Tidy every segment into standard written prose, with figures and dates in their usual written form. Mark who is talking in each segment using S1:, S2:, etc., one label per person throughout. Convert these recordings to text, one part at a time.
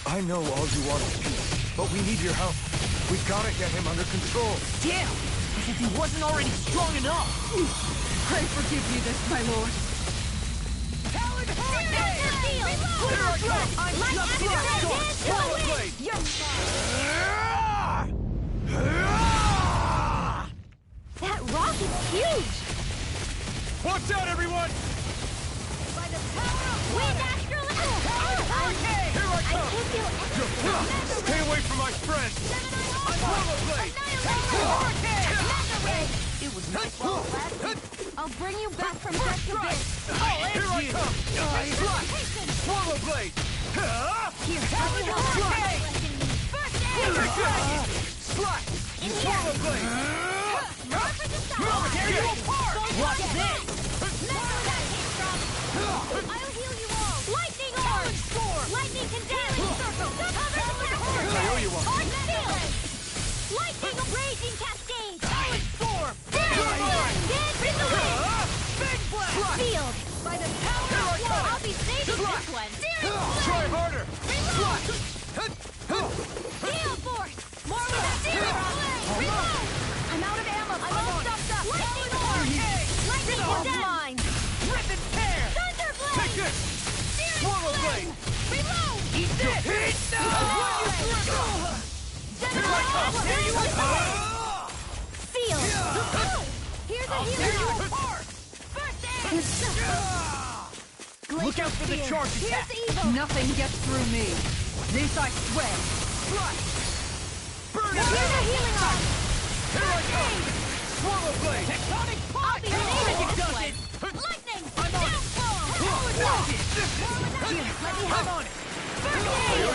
S1: I know all you want is peace, but we need your help. We've got to get him under control.
S2: Damn! As if he wasn't already strong enough!
S3: Pray forgive me this, my lord.
S2: Talon Hurricane!
S1: Here I come! I'm just Swallow Blade!
S4: That rock is huge!
S1: Watch out, everyone!
S4: By the power of wind astral hurricane!
S1: Here I
S4: I
S1: come!
S4: can feel everything.
S1: Stay away from my friend! I'm Swallow Blade!
S2: It was nice while it lasted.
S4: I'll bring you back from death to this.
S1: Here I come! Swallow Blade!
S4: Here, Talon Hurricane! First aid!
S1: Slash! Swallow Blade!
S4: Tear you apart!
S2: Watch this!
S4: I'll heal you all! Lightning orb! Lightning condemn! Circle! Cover the master!
S1: I owe you one.
S4: Arc field! Lightning raging cascade!
S2: Solid storm!
S4: Dance in the wind!
S2: Big blast!
S4: Field! By the power of war! I'll be saving this one!
S1: Try harder!
S4: Reload! Gale force! More with that searing blade! Reload! I'm out of ammo! I'm all stuffed up! Lightning orb! Lightning condemn!
S2: Rip and tear!
S4: Thunder blade!
S1: Take this! Swallow Blade!
S4: Reload!
S2: Eat this! Eat
S1: Here I come!
S4: There you are! Field! Here's a hero! First aid!
S2: Look out for the charge attack!
S4: Here's evil!
S3: Nothing gets through me. This I swear.
S1: Burn
S4: Here's
S1: it!
S4: a healing arm!
S1: Here I come! Swallow Blade!
S2: Tectonic
S4: I'll
S2: punch!
S4: be saving this
S2: Does
S4: one!
S2: it!
S4: Lightning!
S2: I'm on it!
S4: Downfall!
S2: Watch it!
S4: Here, let me
S2: I'm
S4: help!
S2: on it!
S4: First aid!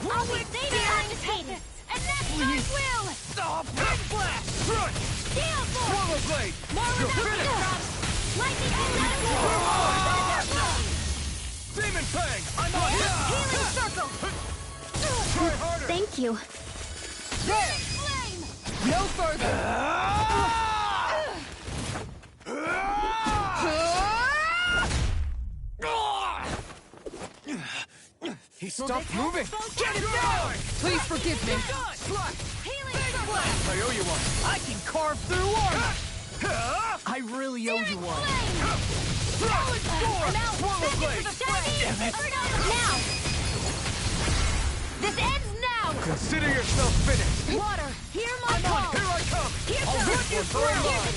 S4: I'll be saving Arctatus! And that's my will!
S2: Big blast!
S1: Run!
S4: Gale force!
S1: Swallow Blade!
S4: More
S1: You're
S4: without
S1: finished!
S4: drops! Lightning condemn! Thunder blade!
S1: Demon Fang! I'm on
S4: Healing circle!
S1: Try harder!
S4: Thank you.
S1: There!
S4: Flame!
S3: No further.
S1: He stopped moving! Get it down!
S3: Please forgive me.
S1: Slash!
S4: Healing circle!
S1: I owe you one!
S2: I can carve through armor!
S4: I'm out!
S2: Swallow
S4: Send it
S2: blade!
S4: to the fray!
S2: Damn it!
S4: Now! This ends now!
S1: Consider yourself finished.
S4: Water, hear my call!
S1: Here I come.
S4: Here's
S1: I'll
S4: the
S1: lift you
S4: Here's
S1: through.
S4: another!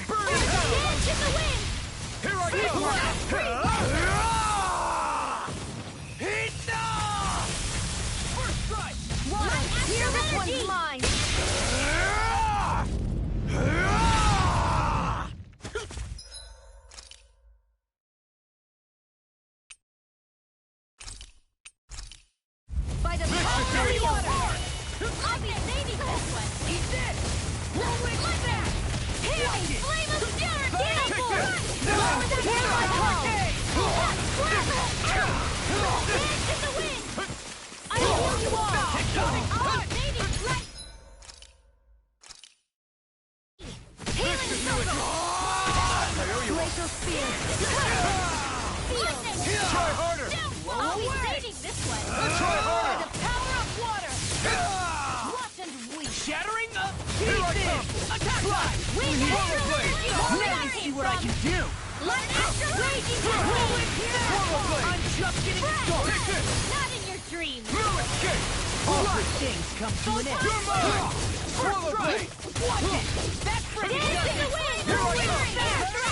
S1: Burn
S4: Here's
S1: it
S4: the
S1: out.
S4: dance in the wind!
S1: Here I
S2: First strike!
S4: Water, hear this one's mine! By the power of the water! I'll be saving this one!
S2: Eat this! Roll it like that!
S4: Healing!
S2: Watch it!
S4: Flame of Spirit!
S1: Take
S4: Beautiful!
S1: this!
S4: Hear my call!
S2: Okay!
S4: Dance in the wind! I will heal you all! I'll save you! Let... Healing circle! Glacial spear! Feel!
S1: Try harder.
S4: I'll be saving this one!
S1: Try harder.
S4: The power of water! Watch and weep!
S2: Shattering the
S1: Here I
S2: pieces!
S1: come.
S2: Attack line!
S4: We
S1: Swallow blade.
S2: Let me see what I can do!
S4: Light extra raging
S2: Roll it here!
S1: Swallow blade.
S2: I'm just getting started!
S1: Take this.
S4: Not in your dreams!
S1: No escape.
S2: All good things come to an end!
S1: You're mine. Swallow
S2: First
S1: blade.
S2: strike! Watch it! That's pretty
S4: Dance in the
S2: good!
S4: wind!
S1: Here I come.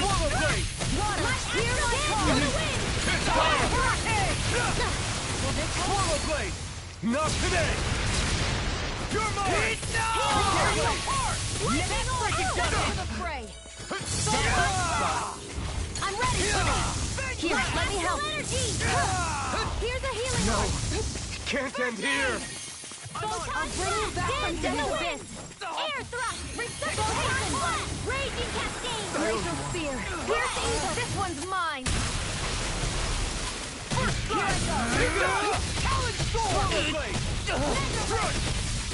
S1: Swallow blade.
S4: Water! Here I come! In the wind!
S1: It's fire.
S4: Will this help?
S1: Swallow blade. Not today. You're mine.
S4: Tear you apart!
S2: Next freaking
S4: Step
S2: dozen!
S4: to the fray! I'm ready for this! Here, let me help! Here's a healing
S1: No.
S4: one!
S1: Can't end here.
S4: I'll bring you back from the abyss! Air thrust! Reciprocation! Raging cascade! Glacial spear! Here's evil! This one's mine! Here I go!
S2: Talon Storm!
S1: Swallow blade.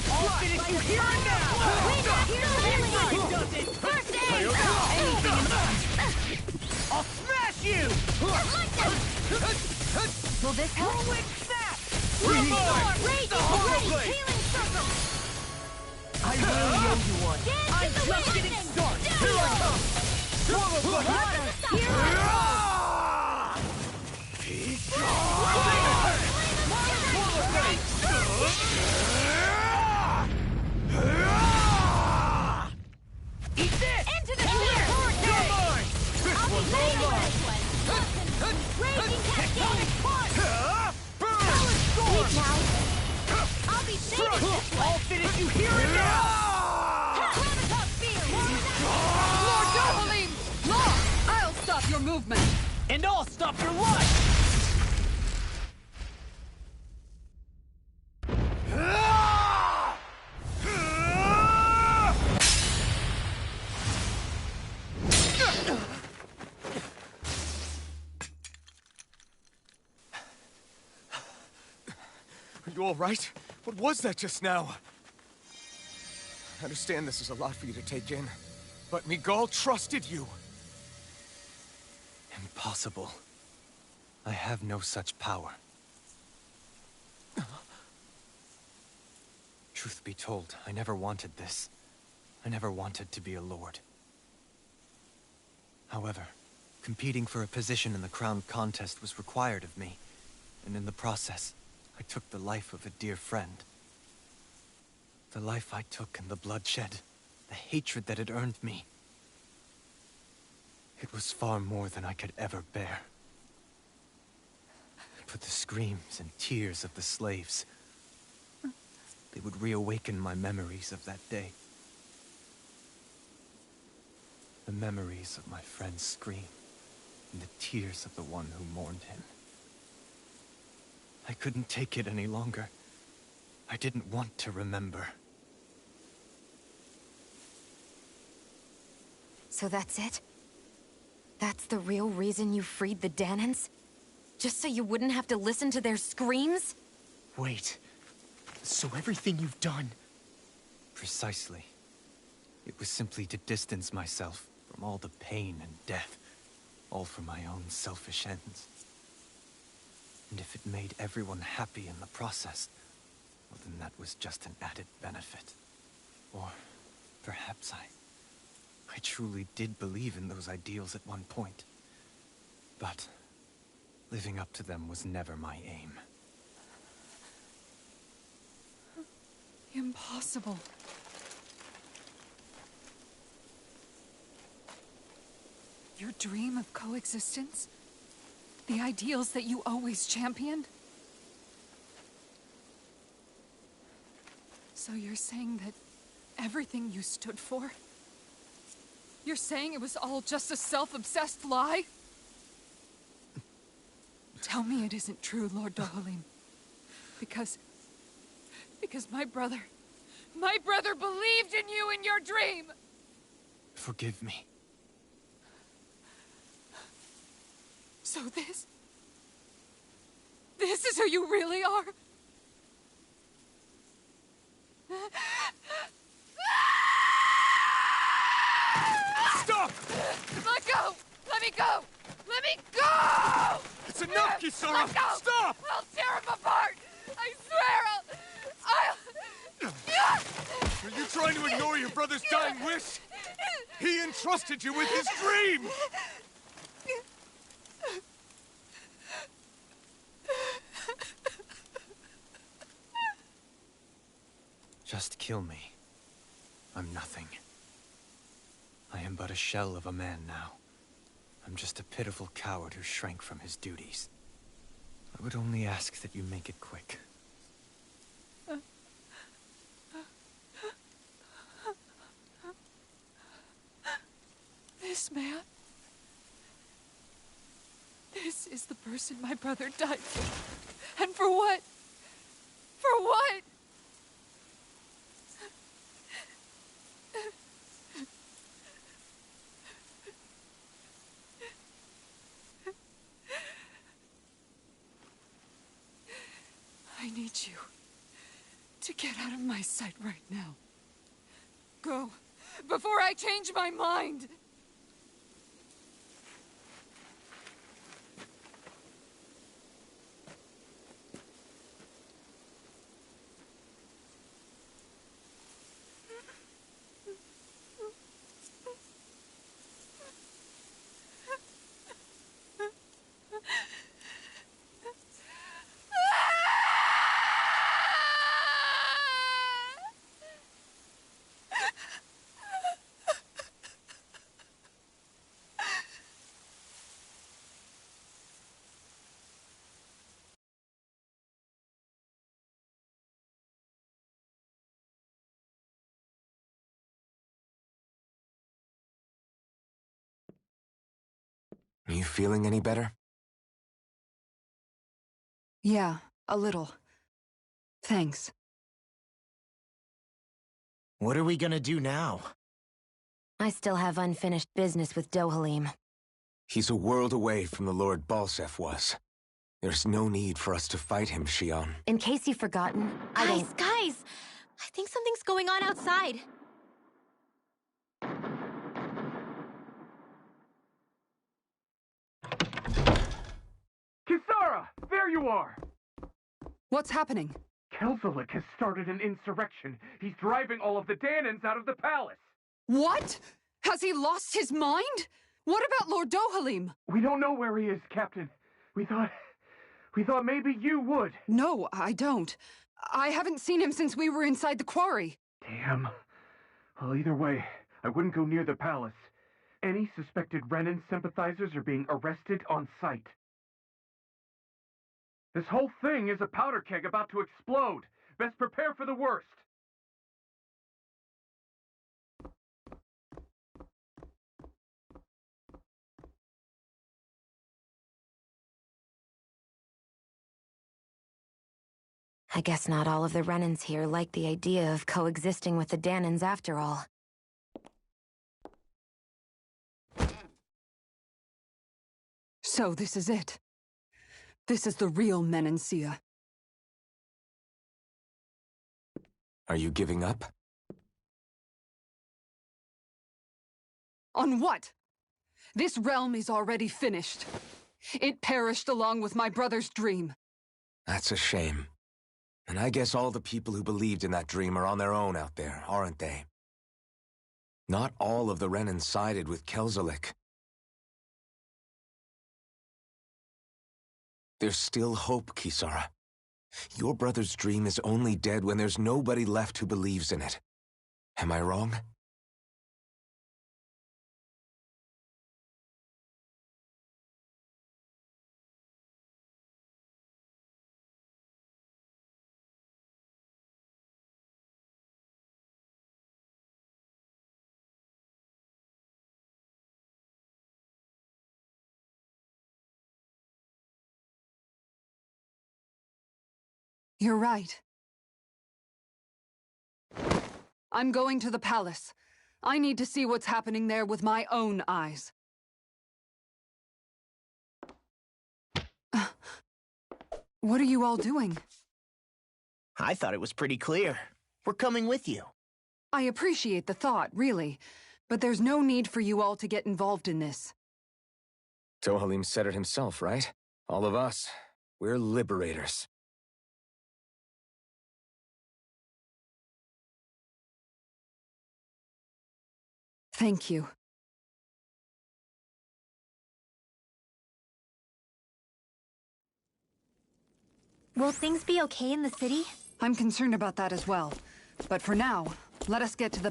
S2: I'll finish you here and now!
S4: Here's the healing one!
S2: Does it?
S4: First aid!
S2: Anything in I'll smash you!
S4: Will this help?
S2: Roll it snap!
S1: You're mine.
S4: Raging
S1: Swallow
S4: blade!
S1: blade.
S4: Healing circle!
S2: I really owe you one.
S4: Dance
S2: I'm
S4: in the
S2: just
S4: wind.
S2: getting started.
S1: Here I come. Swallow blade.
S4: Water! Here I
S2: Eat this!
S4: Into the clear!
S1: You're mine. This
S4: I'll be
S1: one's all
S4: saving
S1: mine.
S4: this one! Raging cascade!
S1: Burn.
S4: Weak now! I'll be saving this one!
S2: I'll finish you here and now!
S4: Prototype spear!
S3: Lord Dohalim! Lord! I'll stop your movement!
S2: And I'll stop your life!
S1: Are you all right? What was that just now? I understand this is a lot for you to take in, but Miguel trusted you.
S5: Impossible. I have no such power. Truth be told, I never wanted this. I never wanted to be a lord. However, competing for a position in the crown contest was required of me, and in the process, I took the life of a dear friend. The life I took and the bloodshed, the hatred that it earned me. It was far more than I could ever bear. But the screams and tears of the slaves, they would reawaken my memories of that day. The memories of my friend's scream, and the tears of the one who mourned him. I couldn't take it any longer. I didn't want to remember.
S6: So that's it? That's the real reason you freed the Danans? Just so you wouldn't have to listen to their screams?
S7: Wait. So everything you've done...
S5: Precisely. It was simply to distance myself from all the pain and death, all for my own selfish ends. And if it made everyone happy in the process, well, then that was just an added benefit. Or perhaps I truly did believe in those ideals at one point. But living up to them was never my aim.
S3: Impossible. Your dream of coexistence? The ideals that you always championed? So you're saying that everything you stood for? You're saying it was all just a self-obsessed lie? Tell me it isn't true, Lord Dohalim. Because my brother believed in you in your dream!
S5: Forgive me.
S3: So this is who you really are?
S1: Stop!
S3: Let go! Let me go! Let me go!
S1: It's enough, Kisara!
S3: Let go!
S1: Stop!
S3: I'll tear him apart! I swear I'll...
S1: Are you trying to ignore your brother's dying wish? He entrusted you with his dream!
S5: Just kill me. I'm nothing. I am but a shell of a man now. I'm just a pitiful coward who shrank from his duties. I would only ask that you make it quick.
S3: This man... This is the person my brother died for. And for what? For what? I need you to get out of my sight right now. Go, before I change my mind!
S8: Are you feeling any better?
S3: Yeah, a little. Thanks.
S7: What are we gonna do now?
S6: I still have unfinished business with Dohalim.
S8: He's a world away from the Lord Balseph was. There's no need for us to fight him, Shion.
S6: In case you've forgotten,
S4: Guys! I think something's going on outside.
S9: Kisara! There you are!
S3: What's happening?
S9: Kelzelik has started an insurrection. He's driving all of the Danans out of the palace.
S3: What? Has he lost his mind? What about Lord Dohalim?
S9: We don't know where he is, Captain. We thought maybe you would.
S3: No, I don't. I haven't seen him since we were inside the quarry.
S9: Damn. Well, either way, I wouldn't go near the palace. Any suspected Renan sympathizers are being arrested on sight. This whole thing is a powder keg about to explode. Best prepare for the worst.
S6: I guess not all of the Renans here like the idea of coexisting with the Danans after all.
S3: So this is it. This is the real Menancia.
S8: Are you giving up?
S3: On what? This realm is already finished. It perished along with my brother's dream.
S8: That's a shame. And I guess all the people who believed in that dream are on their own out there, aren't they? Not all of the Renan sided with Kelzelik. There's still hope, Kisara. Your brother's dream is only dead when there's nobody left who believes in it. Am I wrong?
S3: You're right. I'm going to the palace. I need to see what's happening there with my own eyes. What are you all doing?
S10: I thought it was pretty clear. We're coming with you.
S3: I appreciate the thought, really, but there's no need for you all to get involved in this.
S8: Dohalim said it himself, right? All of us. We're liberators.
S3: Thank you.
S4: Will things be okay in the city?
S3: I'm concerned about that as well. But for now, let us get to the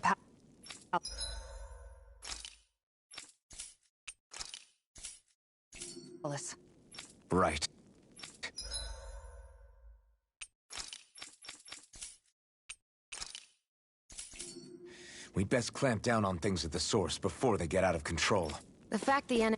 S3: palace.
S8: Right. We'd best clamp down on things at the source before they get out of control.
S6: The fact the enemy...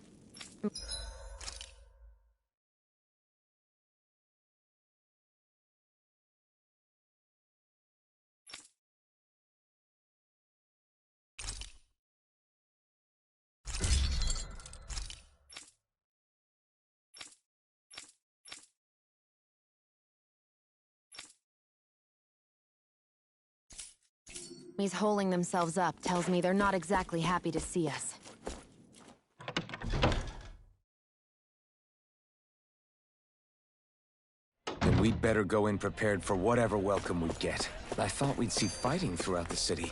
S6: He's holding themselves up tells me they're not exactly happy to see us.
S8: Then we'd better go in prepared for whatever welcome we get. I thought we'd see fighting throughout the city,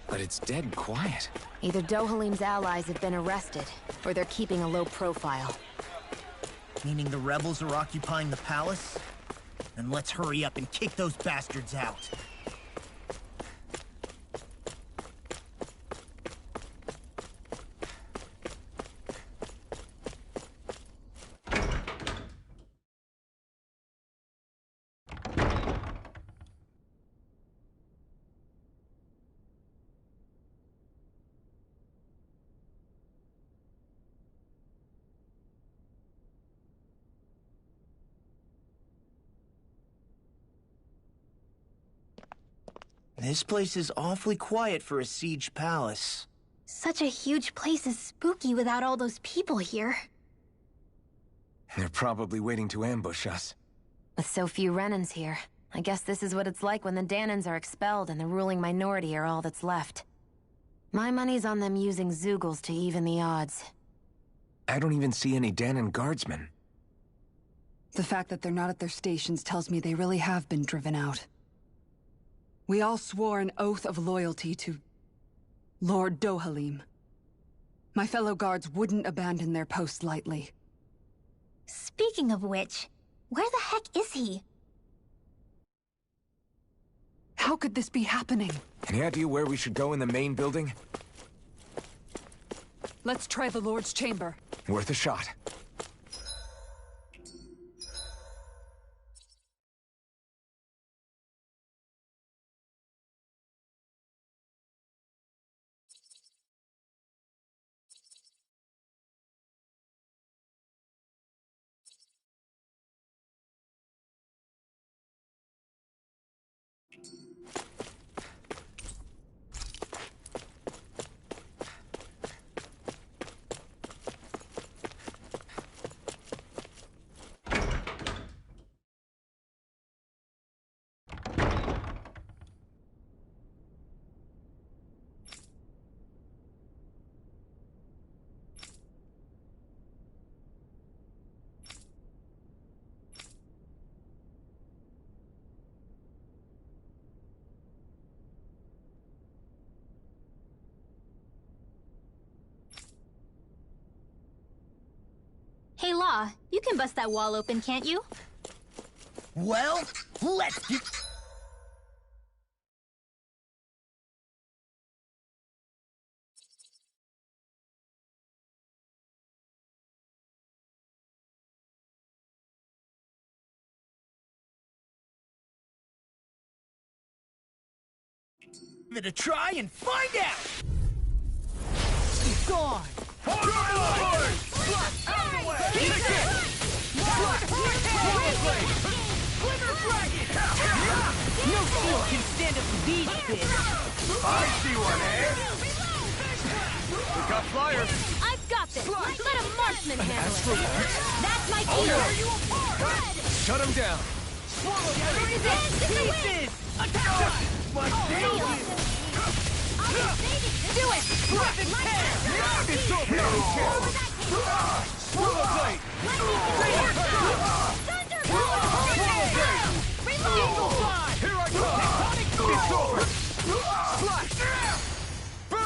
S8: but it's dead quiet.
S6: Either Dohalim's allies have been arrested, or they're keeping a low profile.
S10: Meaning the rebels are occupying the palace? Then let's hurry up and kick those bastards out. This place is awfully quiet for a siege palace.
S4: Such a huge place is spooky without all those people here.
S8: They're probably waiting to ambush us.
S6: With so few Renans here, I guess this is what it's like when the Dahnans are expelled and the ruling minority are all that's left. My money's on them using Zeugles to even the odds.
S8: I don't even see any Dahnan guardsmen.
S3: The fact that they're not at their stations tells me they really have been driven out. We all swore an oath of loyalty to Lord Dohalim. My fellow guards wouldn't abandon their post lightly.
S4: Speaking of which, where the heck is he?
S3: How could this be happening?
S8: Any idea where we should go in the main building?
S3: Let's try the Lord's chamber.
S8: Worth a shot.
S4: saw. You can bust that wall open, can't you?
S10: Well, let's get... Give it a try and find out!
S2: He's gone! No shield can stand up to these fists!
S1: I see one, eh? We got flyers.
S4: I've got this! Let a marksman handle it! That's my key!
S1: Shut him down.
S2: Pieces! Attack!
S4: Do it!
S2: Perfect pair!
S1: It's over. Swallow blade.
S2: Eagle fly!
S1: Here I come. It's over. Slash. Burn.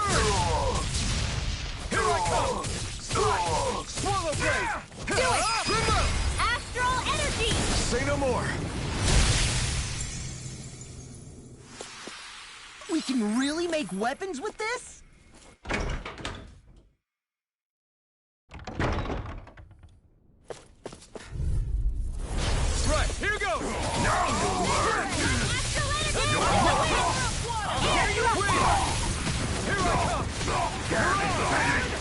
S1: Here I come. Slash. Swallow blade.
S4: Do it!
S1: Remote.
S4: Astral energy!
S1: Say no more.
S10: We can really make weapons with this?
S1: Right, here goes.
S4: Astral energy!
S1: Here you win. Here I come.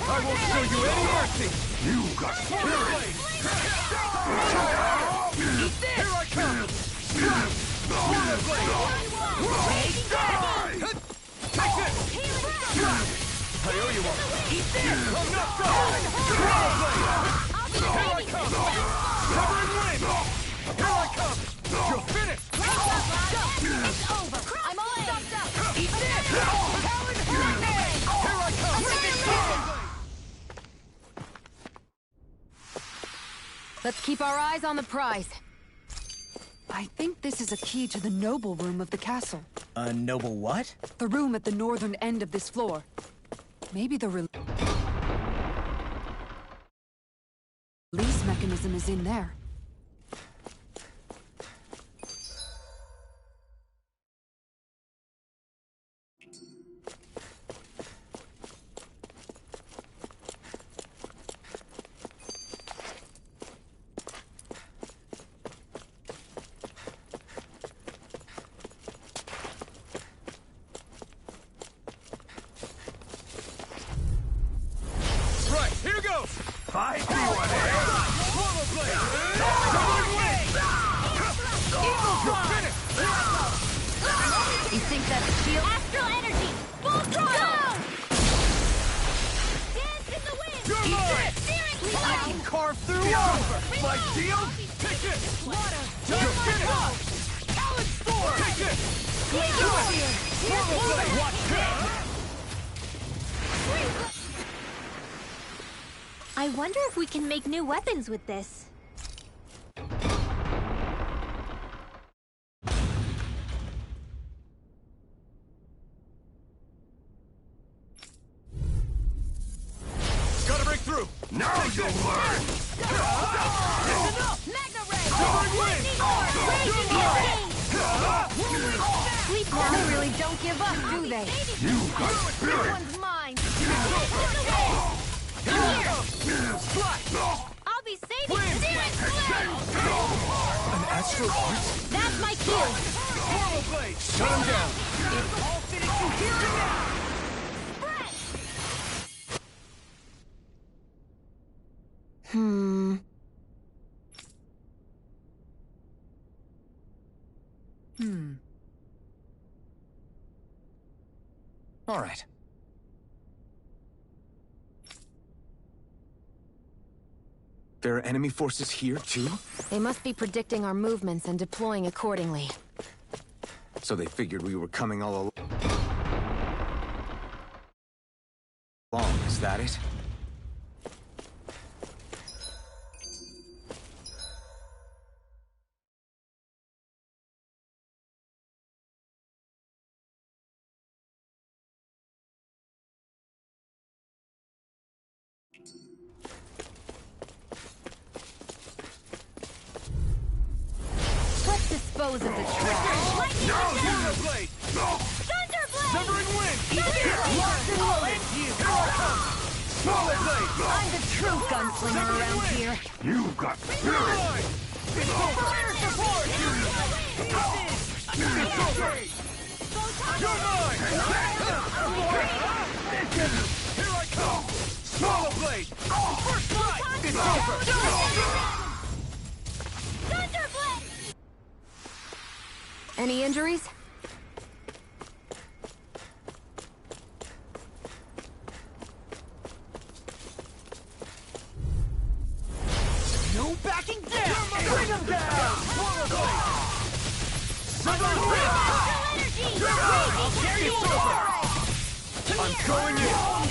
S1: I won't show you any mercy. You got spirit. Here I come. Swallow blade. Take this! I owe you one. Eat this! I'm not done! Swallow blade! Here I come! Covering wind! Here I come! You're finished!
S4: It's over! I'm all stopped up!
S2: Eat this! Talon Hurricane!
S1: Here I come!
S6: Let's keep our eyes on the prize.
S3: I think this is a key to the noble room of the castle.
S10: A noble what?
S3: The room at the northern end of this floor. Maybe the release mechanism is in there.
S1: Right, here goes!
S9: I see one, eh?
S1: Swallow blade! Covering wind! You're finished!
S6: You think that's a shield?
S4: Astral energy! Full throttle! Dance in the wind!
S1: You're mine!
S4: Steering wheel!
S2: I can carve through
S1: It's
S2: armor!
S1: over! My shield? Take it!
S2: Water!
S1: You're finished!
S2: Talon Storm!
S1: Take it!
S2: Swallow blade!
S1: Watch this!
S4: I wonder if we can make new weapons with this.
S1: Gotta break through!
S9: Now you'll learn!
S4: Magna Ray!
S1: Covering wind!
S4: Raging Cascade!
S6: Sleep now really don't give up, do they?
S9: You got
S6: This
S9: spirit!
S6: one's mine.
S4: I'll be saving Steering Flame!
S1: An astral art?
S4: That's my cue!
S1: Swallow blade! Shut him down!
S2: It's all finished to here and now!
S8: All right. There are enemy forces here, too?
S6: They must be predicting our movements and deploying accordingly.
S8: So they figured we were coming all along, is that it?
S6: dispose of the trash.
S1: Thunder Blade!
S4: Thunder Blade!
S1: Severing Wind!
S2: Locked and loaded.
S1: Here I come! Swallow Blade!
S6: I'm the true gunslinger around here.
S9: You've got
S1: You're
S9: spirit!
S1: mine! It's over!
S2: Fire support!
S1: It's over! You're mine! Here I come! Swallow Blade! First strike! It's over!
S4: Thunder Blade!
S6: Any injuries?
S2: No backing down! Bring him down!
S1: Swallow Blade! Severing
S4: Astral
S1: Wind!
S4: energy!
S1: It's over! I'm going in!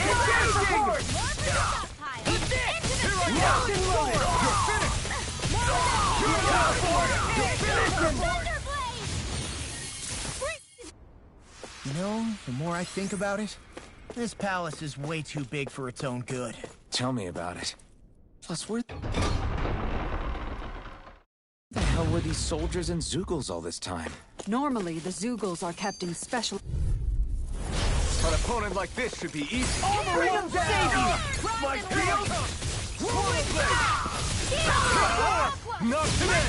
S1: Engaging!
S4: More for the stockpile! Into the
S1: Here I come! You're finished! You're done for it! You're finished!
S4: Thunder Blade!
S10: You know, the more I think about it, this palace is way too big for its own good.
S8: Tell me about it. Plus, where the hell were these soldiers and Zeugles all this time?
S3: Normally, the Zeugles are kept in special...
S1: An opponent like this should be easy.
S2: Bring him down!
S1: My field! Swallow Blade! Not today!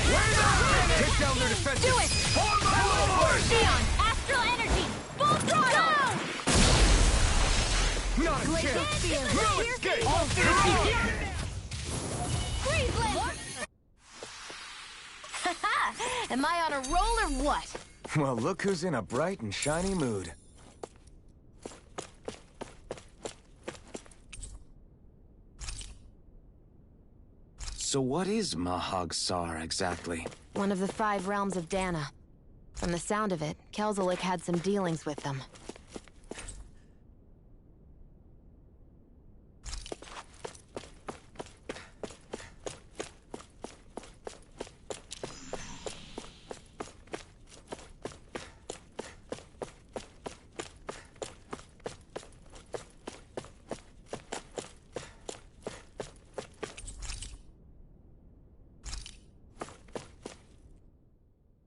S1: Take down their defenses!
S4: Do it!
S1: Swallow Blade!
S4: Xion! Astral energy! Full throttle!
S1: Not a chance! No escape!
S4: Freeze Blade!
S6: Am I on a roll or what?
S8: Well, look who's in a bright and shiny mood. So what is Mahag Sar exactly?
S6: One of the 5 realms of Dana. From the sound of it, Kelzelik had some dealings with them.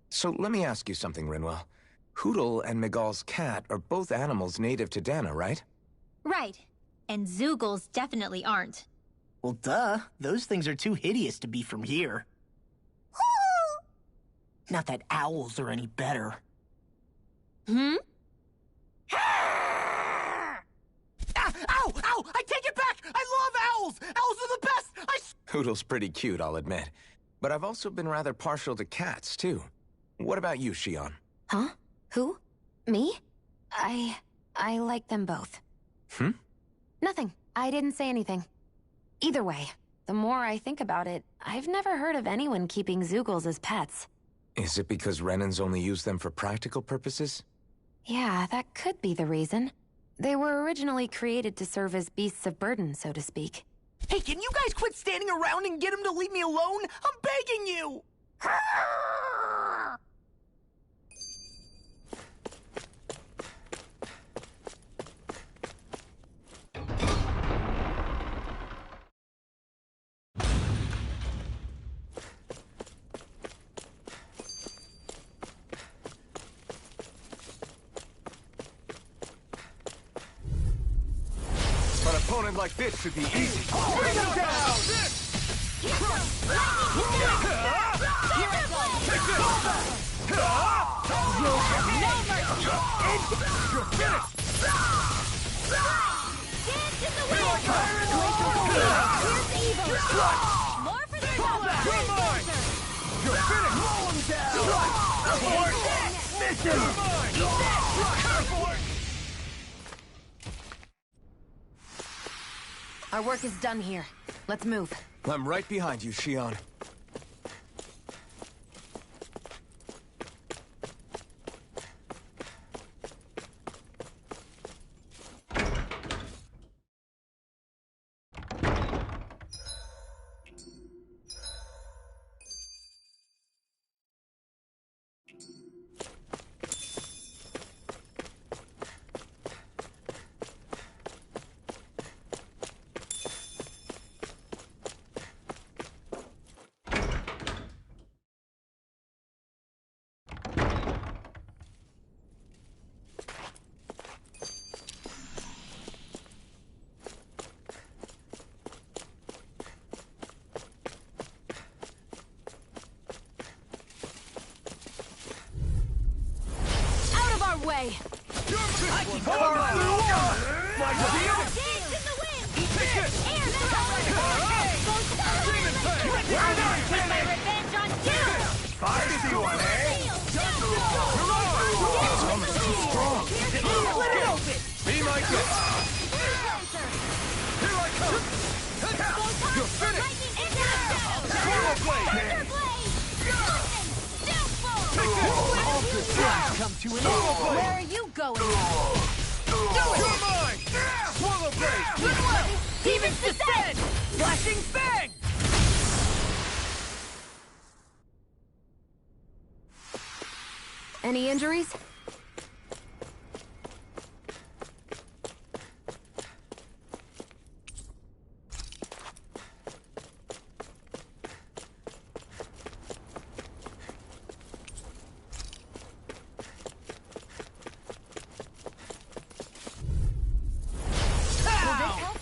S8: So let me ask you something, Rinwell. Hootle and Miguel's cat are both animals native to Dana, right?
S4: Right. And Zeugles definitely aren't.
S10: Well, duh. Those things are too hideous to be from here. Not that owls are any better.
S4: Hmm?
S10: Ah! Ow! Ow! I take it back! I love owls! Owls are the best!
S8: Hootle's pretty cute, I'll admit. But I've also been rather partial to cats, too. What about you, Xion?
S6: Huh? Who? Me? I like them both. Nothing. I didn't say anything. Either way, the more I think about it, I've never heard of anyone keeping Zeugles as pets.
S8: Is it because Renans only use them for practical purposes?
S6: Yeah, that could be the reason. They were originally created to serve as beasts of burden, so to speak.
S10: Hey, can you guys quit standing around and get him to leave me alone? I'm begging you!
S1: An opponent like this should be easy. Bring him down! You're finished!
S4: Dance in the wind! Here's evil! More for the
S1: You're mine! You're finished! Roll him down! Mission! You're mine! Careful!
S6: Our work is done here. Let's move.
S8: I'm right behind you, Xion.
S6: way!
S1: I can carve through all! My shield!
S4: Dance in the wind!
S1: Take it!
S4: Air Take my revenge on you!
S1: Feisty one, eh?
S2: Almost too strong.
S1: Split it open! Be my guest! Here I come! You're finished! Swallow blade!
S2: All good things come to an end.
S6: Where are you going?
S1: You're mine! Swallow blade! Goodwill!
S2: Demons descend! Flashing fang!
S6: Any injuries?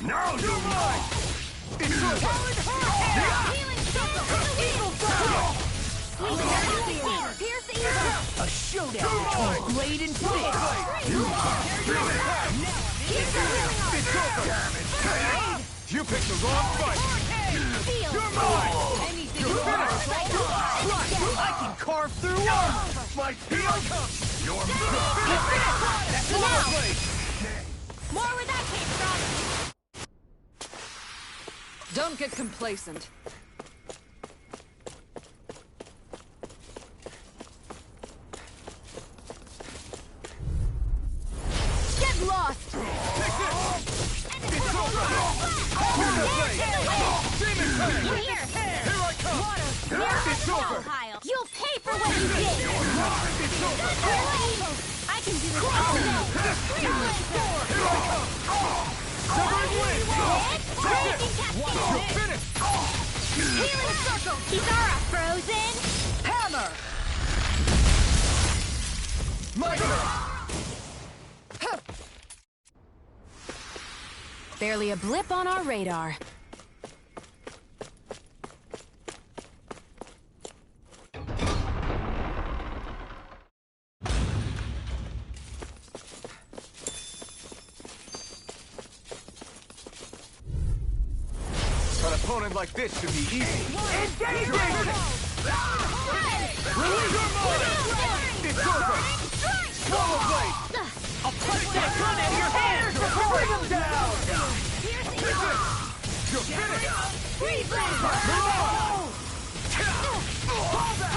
S1: Now you're mine! It's over!
S2: A showdown between blade and fist.
S1: It's over! You picked the wrong fight! You're mine! You're finished!
S2: I can carve through armor.
S1: My field comes! You're mine! That's Swallow blade!
S4: More where that came from!
S3: Don't get complacent.
S6: Get lost!
S1: It's over! Swallow blade! Demon Fang! Here I come! It's over!
S4: You'll pay for what you did!
S1: It's over!
S4: I can do this all day!
S1: Severing wind!
S4: Raging Cascade!
S1: You're finished!
S4: Healing Circle! Kisara frozen!
S2: Hammer.
S1: My turn!
S6: Barely a blip on our radar.
S1: An opponent like this should be easy. Engage! You're finished! Release your mind! It's over! Swallow blade!
S2: I'll punch that gun out of your hands. Bring him down.
S1: You're finished!
S2: Move on.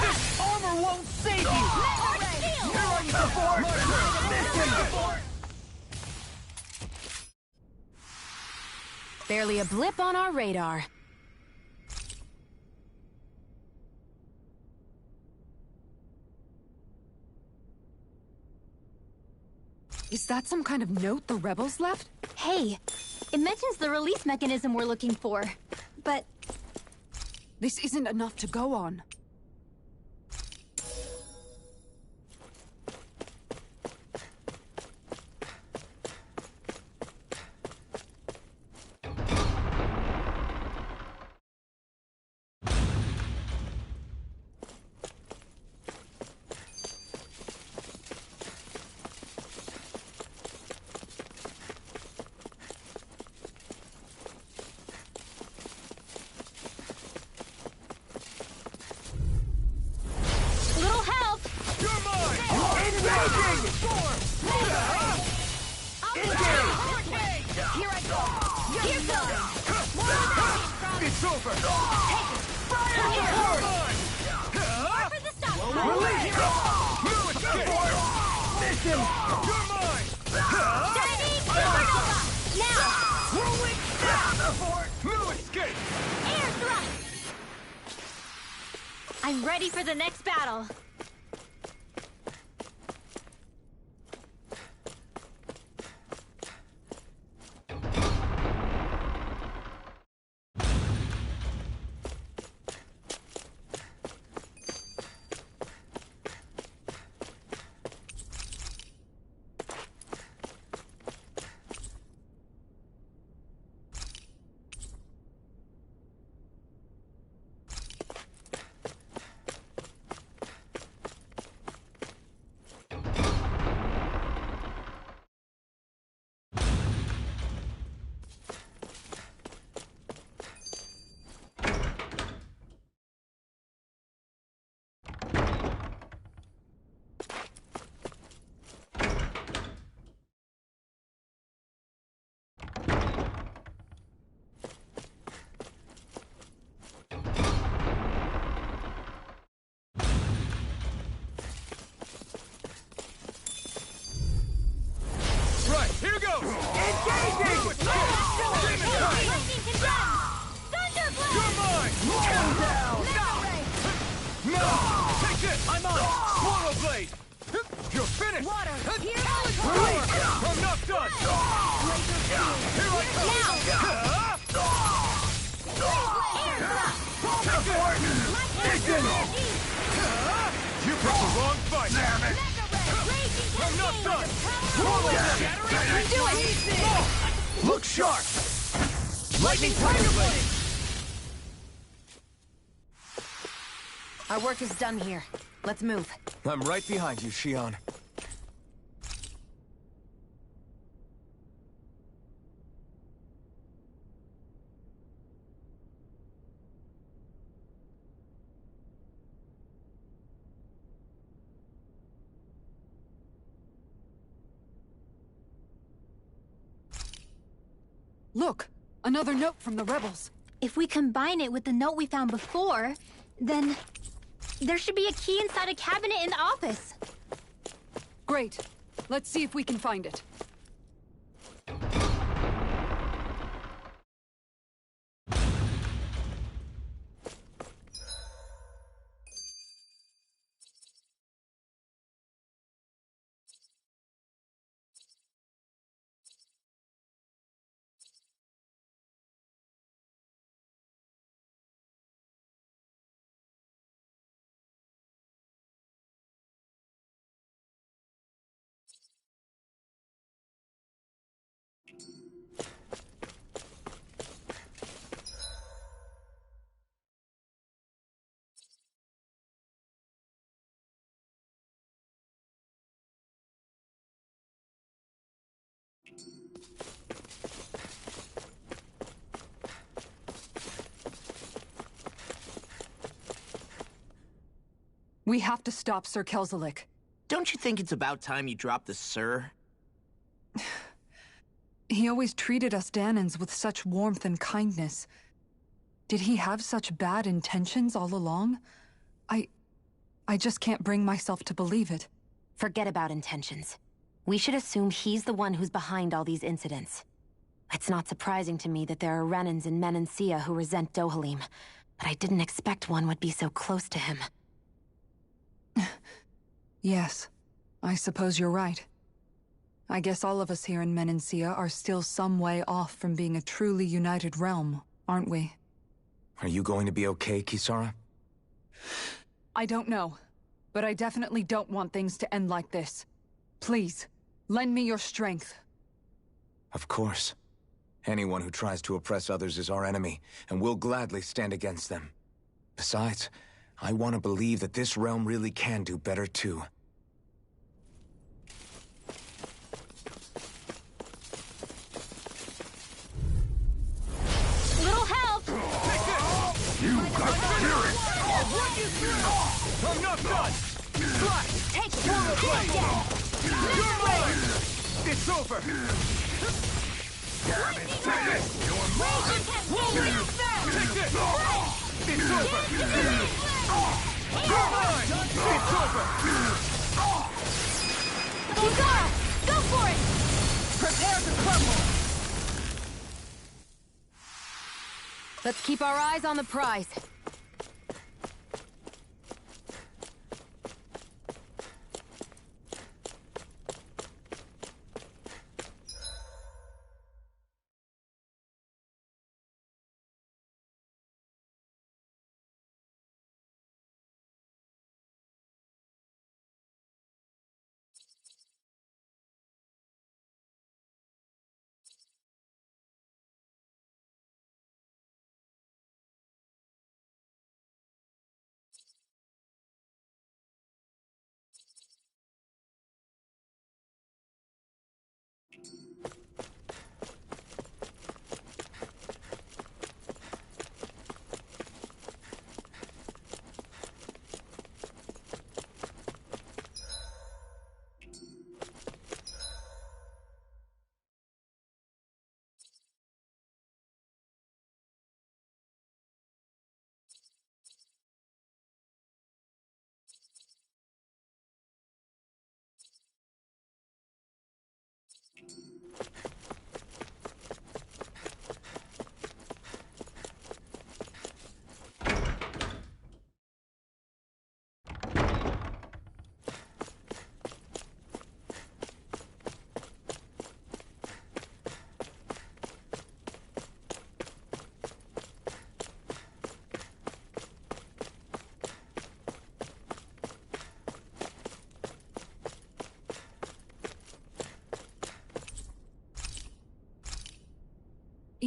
S2: This armor won't save you.
S1: Here I come! My turn!
S6: Barely a blip on our radar.
S3: Is that some kind of note the rebels left?
S4: Hey, it mentions the release mechanism we're looking for, but
S3: This isn't enough to go on.
S4: little help!
S1: You're mine!
S4: Here I go! Here goes!
S1: It's over!
S4: Fire here!
S1: You're mine!
S4: For the stop!
S1: Release! No escape!
S2: Miss him.
S1: You're mine!
S4: Steady! Supernova! Now!
S1: Whirlwind snap! No escape!
S4: Air thrust! I'm ready for the next battle.
S1: You picked the wrong fight! Damn it! I'm not done!
S3: Do it!
S1: Look sharp! Lightning Tiger Blade!
S6: Our work is done here. Let's move.
S8: I'm right behind you, Shion.
S3: Look! Another note from the rebels.
S4: If we combine it with the note we found before, then there should be a key inside a cabinet in the office.
S3: Great. Let's see if we can find it. We have to stop Sir Kelzelik.
S2: Don't you think it's about time you dropped the sir?
S3: He always treated us Danans with such warmth and kindness. Did he have such bad intentions all along? I just can't bring myself to believe it.
S6: Forget about intentions. We should assume he's the one who's behind all these incidents. It's not surprising to me that there are Renans in Menancia who resent Dohalim, but I didn't expect one would be so close to him.
S3: Yes, I suppose you're right. I guess all of us here in Menancia are still some way off from being a truly united realm, aren't we?
S8: Are you going to be okay, Kisara?
S3: I don't know, but I definitely don't want things to end like this. Please, lend me your strength.
S8: Of course. Anyone who tries to oppress others is our enemy, and we'll gladly stand against them. Besides, I want to believe that this realm really can do better too.
S4: Little help!
S1: You got spirit! I'll run you through! I'm not done! Slash!
S4: Take it!
S1: Portal Blade! You're mine! It's over!
S4: Damn
S1: it! Take this! You're mine! Take this! It's over! You're mine! It's over!
S4: Kisara! Go for it!
S3: Prepare to crumble!
S6: Let's keep our eyes on the prize.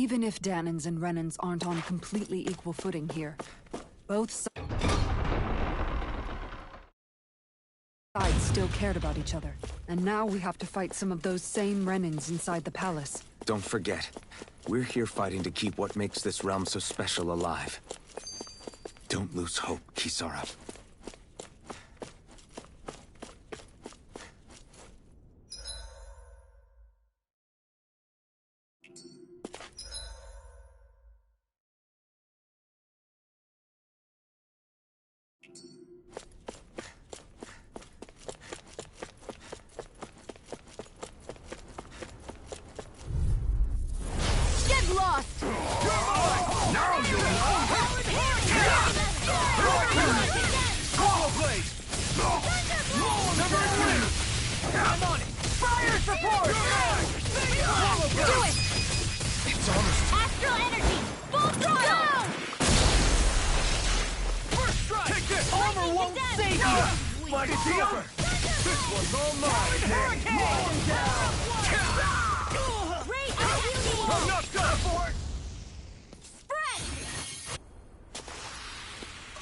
S3: Even if Dahnans and Renans aren't on completely equal footing here, both sides still cared about each other. And now we have to fight some of those same Renans inside the palace.
S8: Don't forget, we're here fighting to keep what makes this realm so special alive. Don't lose hope, Kisara.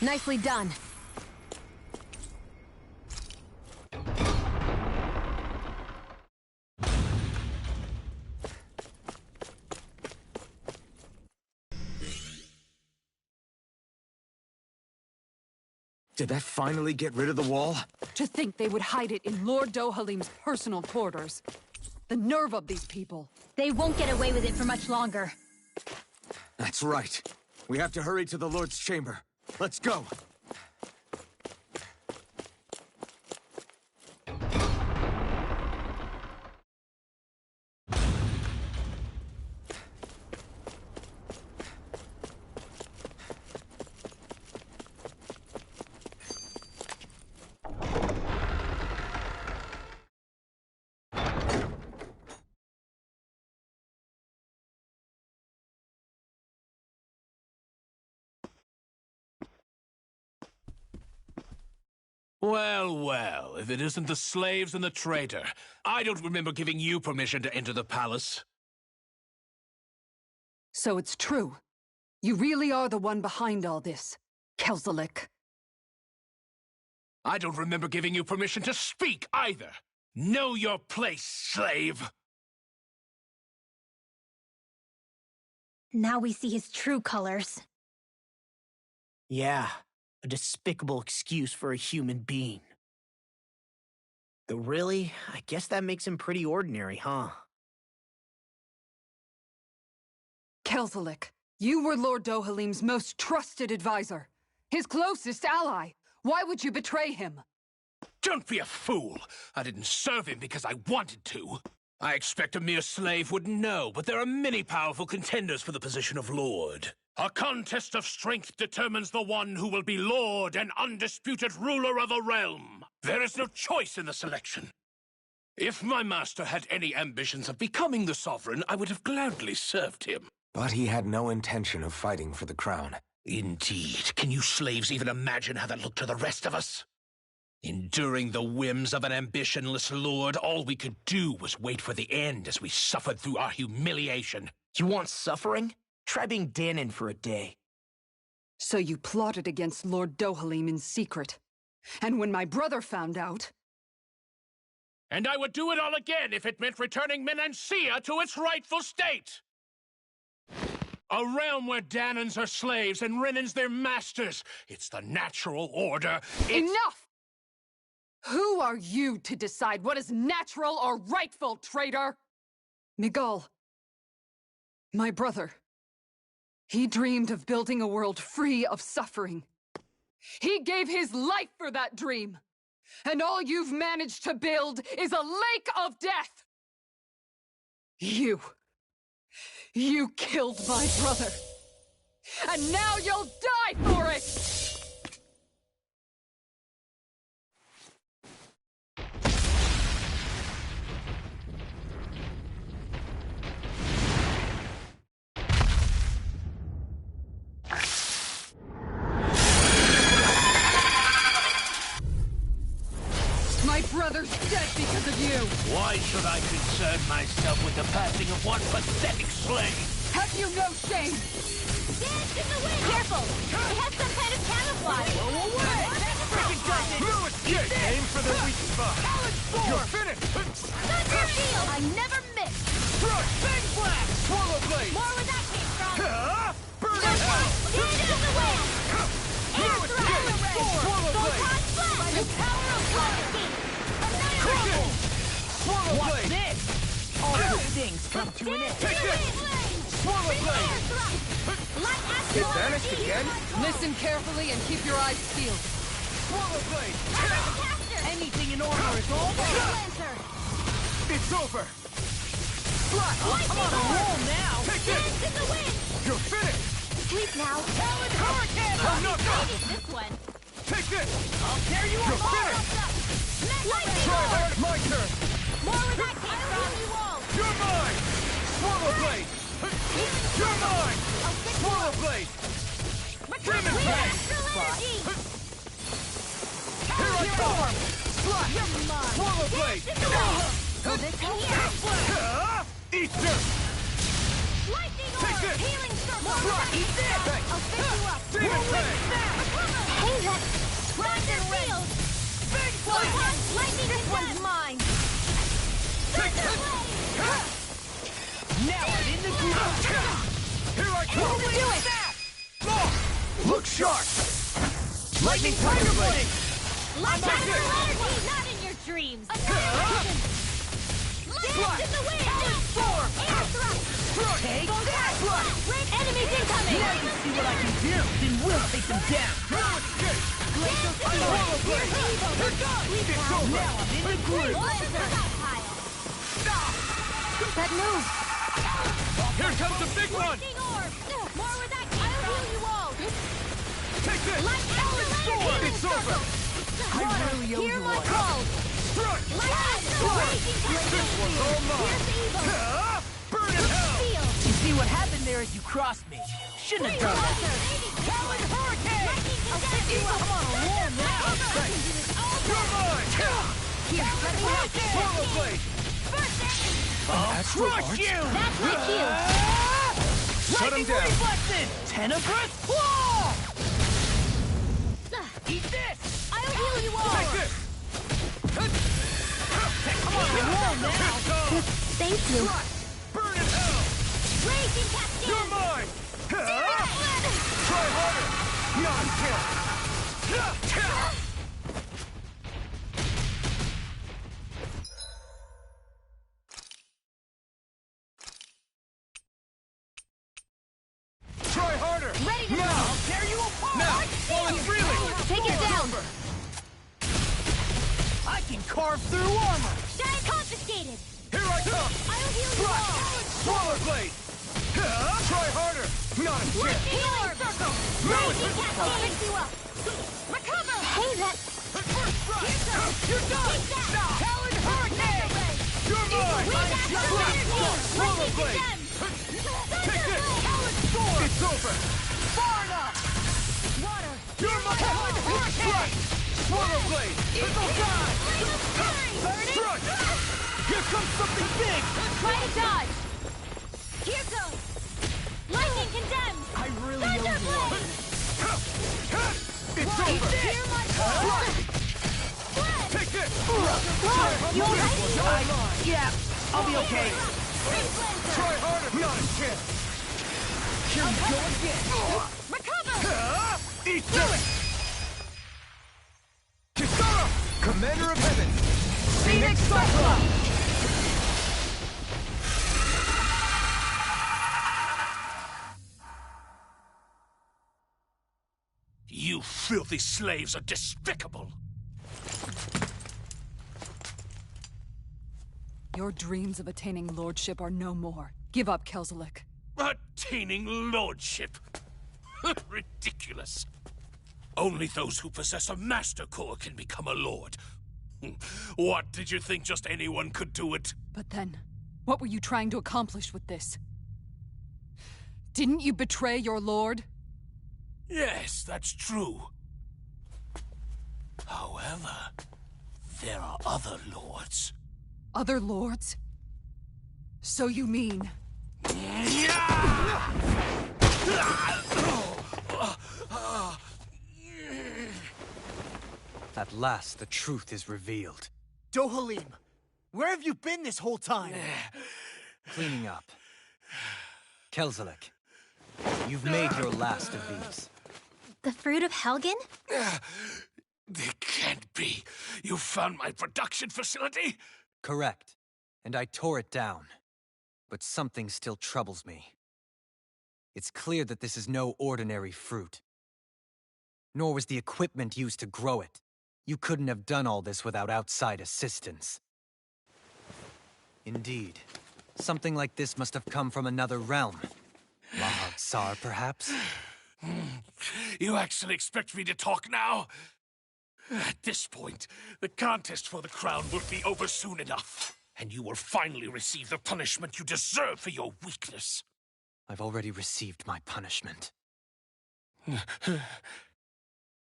S4: Nicely done.
S8: Did that finally get rid of the wall?
S3: To think they would hide it in Lord Dohalim's personal quarters. The nerve of these people.
S4: They won't get away with it for much longer.
S8: That's right. We have to hurry to the Lord's chamber. Let's go!
S1: Well, well, if it isn't the slaves and the traitor. I don't remember giving you permission to enter the palace.
S3: So it's true. You really are the one behind all this, Kelzelik.
S1: I don't remember giving you permission to speak either. Know your place, slave!
S4: Now we see his true colors.
S10: Yeah, a despicable excuse for a human being. Though really, I guess that makes him pretty ordinary, huh?
S3: Kelzelik, you were Lord Dohalim's most trusted advisor. His closest ally. Why would you betray him?
S1: Don't be a fool! I didn't serve him because I wanted to. I expect a mere slave wouldn't know, but there are many powerful contenders for the position of Lord. A contest of strength determines the one who will be Lord and undisputed ruler of a realm. There is no choice in the selection. If my master had any ambitions of becoming the sovereign, I would have gladly served him.
S8: But he had no intention of fighting for the crown.
S1: Indeed. Can you slaves even imagine how that looked to the rest of us? Enduring the whims of an ambitionless lord, all we could do was wait for the end as we suffered through our humiliation.
S10: You want suffering? Try being Dahnan for a day.
S3: So you plotted against Lord Dohalim in secret. And when my brother found out...
S1: And I would do it all again if it meant returning Menancia to its rightful state! A realm where Dahnans are slaves and Renans their masters. It's the natural order.
S3: Enough! Who are you to decide what is natural or rightful, traitor? Miguel. My brother. He dreamed of building a world free of suffering. He gave his life for that dream. And all you've managed to build is a lake of death! You killed my brother. And now you'll die for it! My brother's dead because of you!
S1: Why should I concern myself with the passing of one pathetic slave?
S3: Have you no shame?
S4: Dance in the wind! Careful! It has some kind of camouflage!
S1: Blow away! Freaking does it! Blew its kick! Aim for the weak spot! You're finished!
S4: Thunder Shield! I never miss!
S1: Thrust! Big blast! Swallow blade!
S4: More where that came from!
S1: Burn in hell!
S4: Dance in the wind! Air
S1: Blew its
S4: thrust!
S1: kick! Swallow blade!
S4: Photon blast! By the power of Legacy!
S1: Critical! Swallow blade!
S2: This! All good things come to an end.
S1: Take this! Swallow blade!
S8: It vanished again?
S3: Listen carefully and keep your eyes peeled.
S1: Swallow blade!
S2: Anything in order is all good.
S1: It's over!
S2: I'm on a roll now.
S1: Take this! You're finished!
S4: Sleep now.
S1: Talon Hurricane! Oh, no, no!
S4: This one.
S1: Take this!
S2: I'll tear you
S1: You're
S2: apart.
S1: finished! Try hard! My turn!
S4: More where that came from.
S1: You're mine! Swallow blade! You're mine! Swallow blade! Demon blade! Here I come! Slash! Swallow blade! Eat this! Take this!
S4: Healing circle.
S1: Slash!
S2: Eat this.
S4: I'll fix you up.
S1: Demon blade!
S4: Hey, that Thunder Shield.
S1: Big blade!
S4: Lightning this one's mine.
S1: Take this!
S2: Now I'm in the groove.
S1: Here I come!
S2: Do it.
S1: Look sharp! Lightning Tiger Blade!
S4: Light
S1: Take
S4: energy,
S1: this!
S4: not in your dreams.
S1: Slash!
S4: Dance in the wind.
S1: Storm!
S4: Air thrust.
S1: Thrust!
S2: Take that.
S4: Red enemies incoming.
S2: Now you see what I can do. Then we'll take them down.
S1: Now escape!
S4: Glacial
S1: Swallow blade! You're done! It's over!
S2: Now I'm in the groove.
S4: That move.
S1: Here comes the big one!
S4: Lightning orb. More where that came from. I'll heal you all.
S1: Take this!
S4: Light
S1: Storm! It's over!
S2: I really owe
S4: Hear
S2: you
S4: my
S2: one.
S4: call.
S1: Strike!
S4: Raging
S1: This one's all mine! Burn in hell!
S4: field.
S2: You see what happened there is you crossed me. Shouldn't have done that.
S1: Talon Hurricane!
S2: I'm on a roll now.
S1: You're mine!
S2: Here, let me have this.
S1: Swallow blade!
S2: I'll crush you.
S4: That's my cue.
S1: Shut him
S2: Lightning
S1: down!
S2: reflection. Tenebrous claw. Eat this.
S4: I'll heal you all.
S1: Take this!
S2: I'm on a roll now.
S4: Thank you.
S1: Burn in hell!
S4: Raging cascade.
S1: You're mine! Try harder! Non-kill! Try harder!
S4: Ready to
S1: Now!
S2: I'll tear you apart.
S1: Now! While it's freely!
S4: Take it down.
S2: I can carve through armor.
S4: Giant confiscated.
S1: Here I come!
S4: I'll heal you all.
S1: Swallow blade! Try harder! Not a chance!
S4: Healing circle. Raging cascade. Fix you up. Recover. Hey, that.
S1: First strike! You're done!
S4: Take that.
S1: Talon Hurricane! You're mine! Swallow blade! Take this! It's over!
S2: Far enough.
S4: Water.
S1: You're mine! Hurricane! Swallow blade!
S2: Eagle die.
S1: Strike! Here comes something big!
S4: Try to dodge. Here goes. Lightning condemned.
S2: I really owe
S4: Thunder
S2: you one.
S4: blade.
S1: It's over!
S4: Hear my call.
S1: Take this!
S4: You alright?
S2: Yeah, I'll be okay.
S4: Springlander.
S1: Try harder! Not a chance!
S2: Here we go again.
S4: Recover.
S1: Eat this! Kisara! Commander of Heaven!
S2: Phoenix Cyclops.
S11: You filthy slaves are despicable!
S3: Your dreams of attaining lordship are no more. Give up, Kelzelik.
S11: Attaining lordship! Ridiculous! Only those who possess a master core can become a lord. What, did you think just anyone could do it?
S3: But then, what were you trying to accomplish with this? Didn't you betray your lord?
S11: Yes, that's true. However, there are other lords.
S3: Other lords? So you mean...
S5: At last, the truth is revealed.
S10: Dohalim, where have you been this whole time?
S5: Cleaning up. Kelzelik, you've made your last of these.
S4: The fruit of Helgen?
S11: It can't be. You found my production facility?
S5: Correct. And I tore it down. But something still troubles me. It's clear that this is no ordinary fruit. Nor was the equipment used to grow it. You couldn't have done all this without outside assistance. Indeed. Something like this must have come from another realm. Mahag Saar, perhaps?
S11: You actually expect me to talk now? At this point, the contest for the crown will be over soon enough. And you will finally receive the punishment you deserve for your weakness.
S5: I've already received my punishment.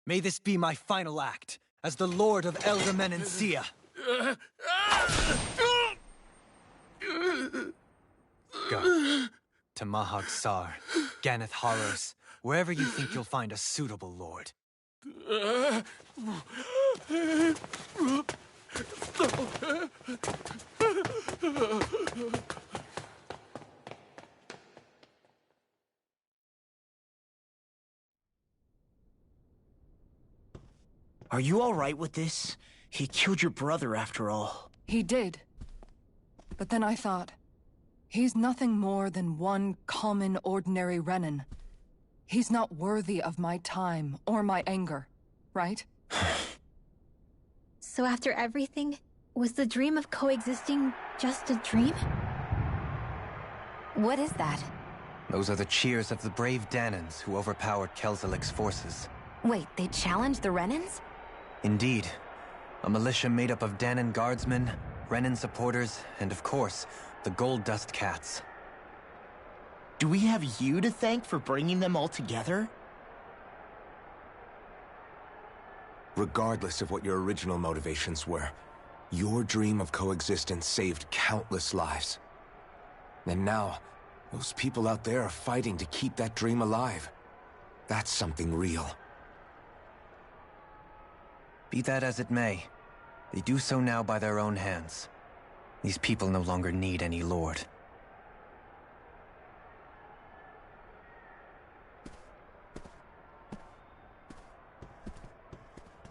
S5: May this be my final act, as the Lord of Elder Menencia. Go. To Mahag Saar, Ganeth Haros, wherever you think you'll find a suitable lord.
S10: Are you all right with this? He killed your brother after all.
S3: He did. But then I thought, he's nothing more than one common, ordinary Renan. He's not worthy of my time or my anger, right?
S4: So after everything, was the dream of coexisting just a dream?
S6: What is that?
S5: Those are the cheers of the brave Danans who overpowered Kelzelik's forces.
S6: Wait, they challenged the Renans?
S5: Indeed. A militia made up of Danan guardsmen, Renan supporters, and of course, the Gold Dust Cats.
S10: Do we have you to thank for bringing them all together?
S8: Regardless of what your original motivations were, your dream of coexistence saved countless lives. And now, those people out there are fighting to keep that dream alive. That's something real.
S5: Be that as it may, they do so now by their own hands. These people no longer need any lord.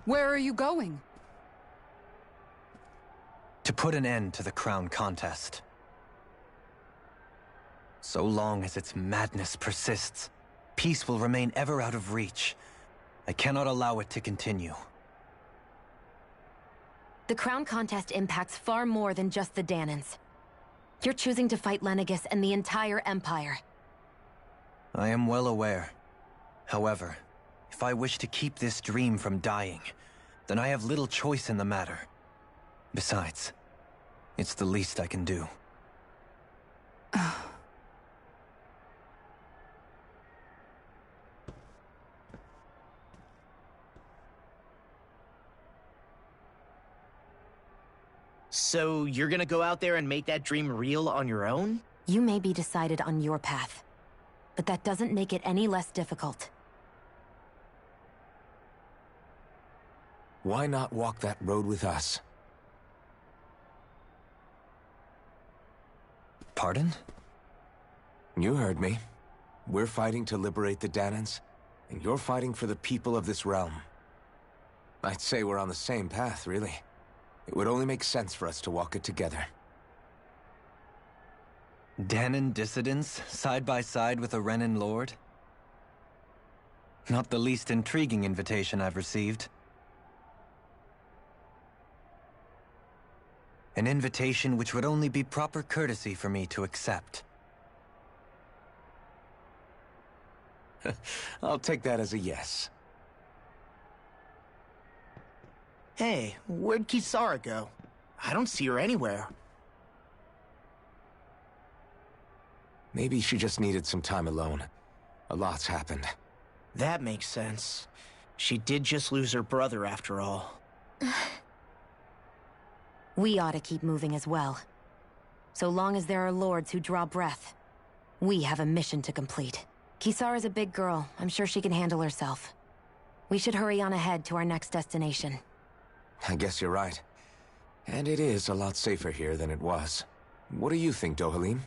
S3: Where are you going?
S5: To put an end to the crown contest. So long as its madness persists, peace will remain ever out of reach. I cannot allow it to continue.
S6: The crown contest impacts far more than just the Danans. You're choosing to fight Lenegis and the entire Empire.
S5: I am well aware. However, if I wish to keep this dream from dying, then I have little choice in the matter. Besides, it's the least I can do.
S10: So you're gonna go out there and make that dream real on your own?
S6: You may be decided on your path, but that doesn't make it any less difficult.
S8: Why not walk that road with us?
S5: Pardon?
S8: You heard me. We're fighting to liberate the Danans, and you're fighting for the people of this realm. I'd say we're on the same path, really. It would only make sense for us to walk it together.
S5: Danan dissidents, side by side with a Renan lord? Not the least intriguing invitation I've received. An invitation which would only be proper courtesy for me to accept.
S8: I'll take that as a yes.
S10: Hey, where'd Kisara go? I don't see her anywhere.
S8: Maybe she just needed some time alone. A lot's happened.
S10: That makes sense. She did just lose her brother after all.
S6: We ought to keep moving as well. So long as there are lords who draw breath. We have a mission to complete. Kisara's a big girl. I'm sure she can handle herself. We should hurry on ahead to our next destination.
S8: I guess you're right. And it is a lot safer here than it was. What do you think, Dohalim?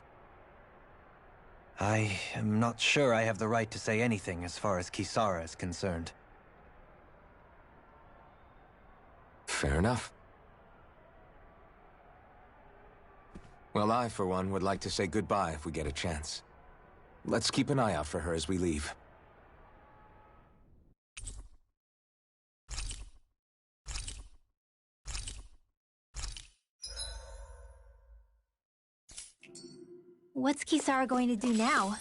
S5: I am not sure I have the right to say anything as far as Kisara is concerned.
S8: Fair enough. Well, I, for one, would like to say goodbye if we get a chance. Let's keep an eye out for her as we leave.
S4: What's Kisara going to do now?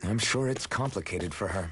S8: I'm sure it's complicated for her.